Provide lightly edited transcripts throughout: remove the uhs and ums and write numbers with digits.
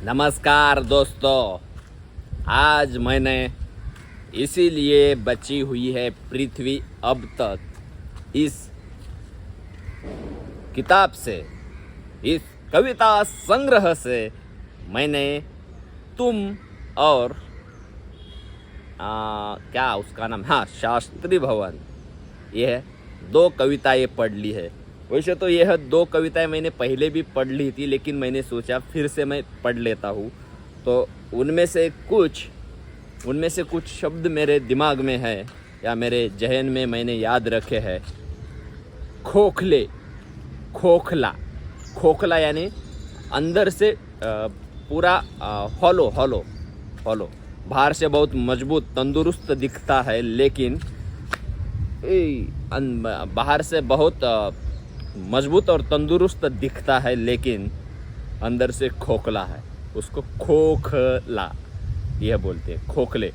नमस्कार दोस्तों, आज मैंने इसीलिए बची हुई है पृथ्वी अब तक इस किताब से, इस कविता संग्रह से मैंने तुम और क्या उसका नाम, हाँ, शास्त्री भवन, यह दो कविताएं पढ़ ली है। वैसे तो यह दो कविताएं मैंने पहले भी पढ़ ली थी, लेकिन मैंने सोचा फिर से मैं पढ़ लेता हूँ। तो उनमें से कुछ शब्द मेरे दिमाग में है या मेरे जहन में मैंने याद रखे हैं। खोखले, खोखला यानी अंदर से पूरा हॉलो, बाहर से बहुत मजबूत तंदुरुस्त दिखता है, लेकिन बाहर से बहुत मजबूत और तंदुरुस्त दिखता है, लेकिन अंदर से खोखला है। उसको खोखला यह बोलते हैं, खोखले।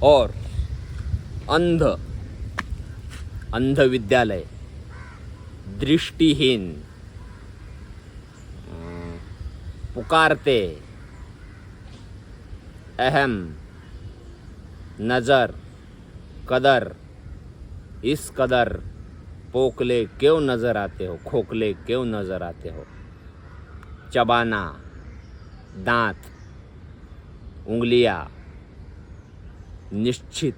और अंध विद्यालय, दृष्टिहीन, पुकारते, अहम, नजर, कदर, इस कदर पोकले क्यों नजर आते हो, खोखले क्यों नजर आते हो। चबाना, दांत, उंगलियां, निश्चित,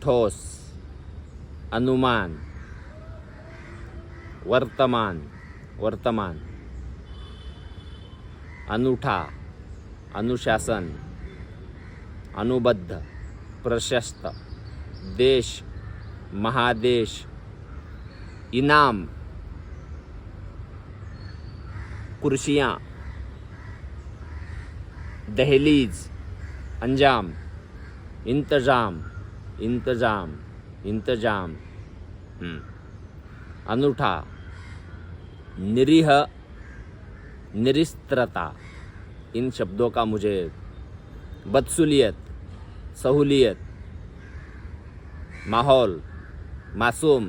ठोस, अनुमान, वर्तमान, अनूठा, अनुशासन, अनुबद्ध, प्रशस्त, देश, महादेश, इनाम, कुर्सियाँ, दहलीज, अंजाम, इंतजाम, अनूठा, निरीह, निरिस्त्रता। इन शब्दों का मुझे बदसूलियत, सहूलियत, माहौल, मासूम,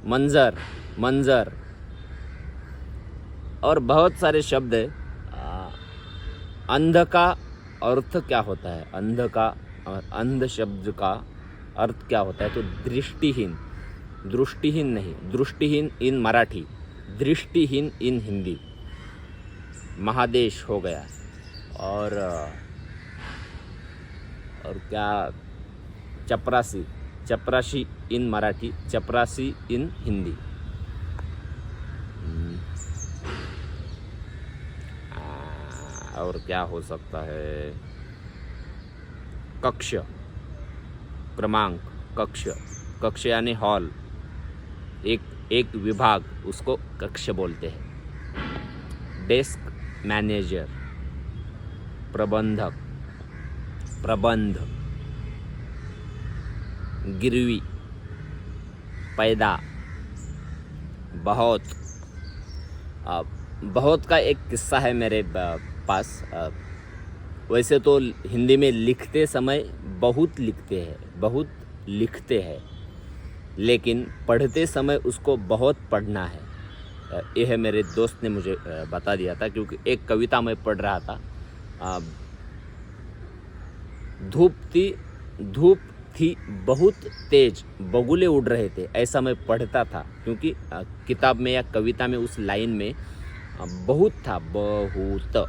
मंजर और बहुत सारे शब्द है। अंध का अर्थ क्या होता है, अंध शब्द का अर्थ क्या होता है, तो दृष्टिहीन नहीं, दृष्टिहीन इन मराठी, दृष्टिहीन इन हिंदी। महादेश हो गया। और क्या, चपरासी इन मराठी, चपरासी इन हिंदी। और क्या हो सकता है, कक्ष, क्रमांक, कक्ष यानी हॉल, एक विभाग, उसको कक्ष बोलते हैं। डेस्क, मैनेजर, प्रबंध, गिरवी, पैदा, बहुत का एक किस्सा है मेरे पास। वैसे तो हिंदी में लिखते समय बहुत लिखते हैं, लेकिन पढ़ते समय उसको बहुत पढ़ना है। यह मेरे दोस्त ने मुझे बता दिया था, क्योंकि एक कविता मैं पढ़ रहा था। धूप थी बहुत तेज, बगुले उड़ रहे थे, ऐसा मैं पढ़ता था, क्योंकि किताब में या कविता में उस लाइन में बहुत था, बहुत।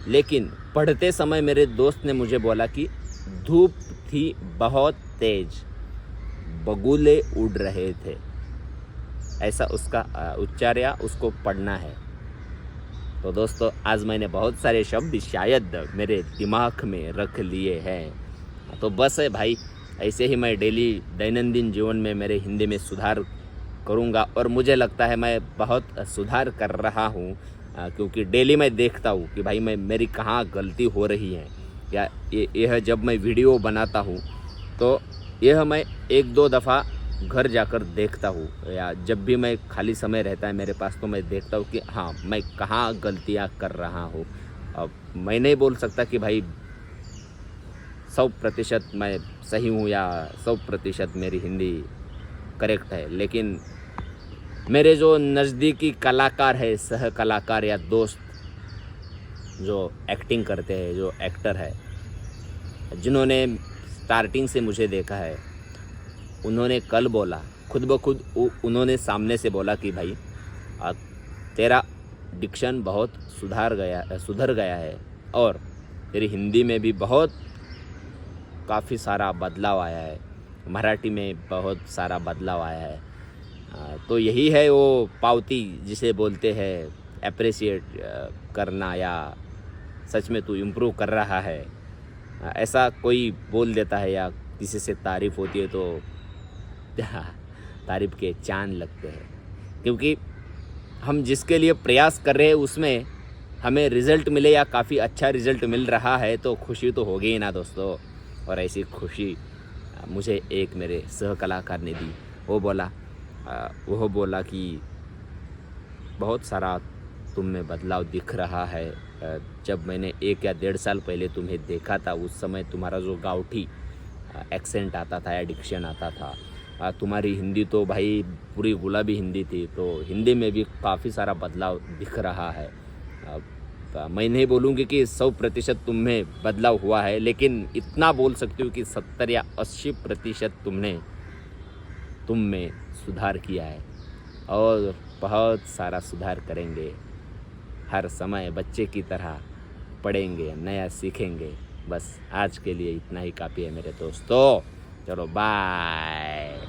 लेकिन पढ़ते समय मेरे दोस्त ने मुझे बोला कि धूप थी बहुत तेज, बगुले उड़ रहे थे, ऐसा उसका उच्चार या उसको पढ़ना है। तो दोस्तों, आज मैंने बहुत सारे शब्द शायद मेरे दिमाग में रख लिए हैं। तो बस है भाई, ऐसे ही मैं दैनंदिन जीवन में मेरे हिंदी में सुधार करूँगा, और मुझे लगता है मैं बहुत सुधार कर रहा हूँ, क्योंकि डेली मैं देखता हूँ कि भाई मेरी कहाँ गलती हो रही है। या यह जब मैं वीडियो बनाता हूँ तो यह मैं 1-2 दफ़ा घर जाकर देखता हूँ, या जब भी मैं खाली समय रहता है मेरे पास तो मैं देखता हूँ कि हाँ, मैं कहाँ गलतियाँ कर रहा हूँ। अब मैं नहीं बोल सकता कि भाई 100% मैं सही हूँ या 100% मेरी हिंदी करेक्ट है, लेकिन मेरे जो नज़दीकी कलाकार है, सह कलाकार या दोस्त जो एक्टिंग करते हैं, जो एक्टर है, जिन्होंने स्टार्टिंग से मुझे देखा है, उन्होंने कल बोला, खुद ब खुद उन्होंने सामने से बोला कि भाई तेरा डिक्शन बहुत सुधर गया है और तेरी हिंदी में भी बहुत काफ़ी सारा बदलाव आया है, मराठी में बहुत सारा बदलाव आया है। तो यही है वो पावती जिसे बोलते हैं अप्रिशिएट करना, या सच में तू इम्प्रूव कर रहा है। ऐसा कोई बोल देता है या किसी से तारीफ़ होती है तो तारीफ़ के चांद लगते हैं, क्योंकि हम जिसके लिए प्रयास कर रहे हैं उसमें हमें रिज़ल्ट मिले या काफ़ी अच्छा रिज़ल्ट मिल रहा है तो खुशी तो होगी ही ना दोस्तों। और ऐसी खुशी मुझे एक मेरे सह कलाकार ने दी। वो बोला कि बहुत सारा तुम में बदलाव दिख रहा है। जब मैंने 1 या 1.5 साल पहले तुम्हें देखा था, उस समय तुम्हारा जो गाँवठी एक्सेंट आता था या डिक्शन आता था, तुम्हारी हिंदी तो भाई पूरी गुलाबी हिंदी थी, तो हिंदी में भी काफ़ी सारा बदलाव दिख रहा है। मैं नहीं बोलूँगी कि 100% तुम में बदलाव हुआ है, लेकिन इतना बोल सकती हूँ कि 70 या 80% तुम में सुधार किया है और बहुत सारा सुधार करेंगे। हर समय बच्चे की तरह पढ़ेंगे, नया सीखेंगे। बस आज के लिए इतना ही काफ़ी है मेरे दोस्तों। चलो बाय।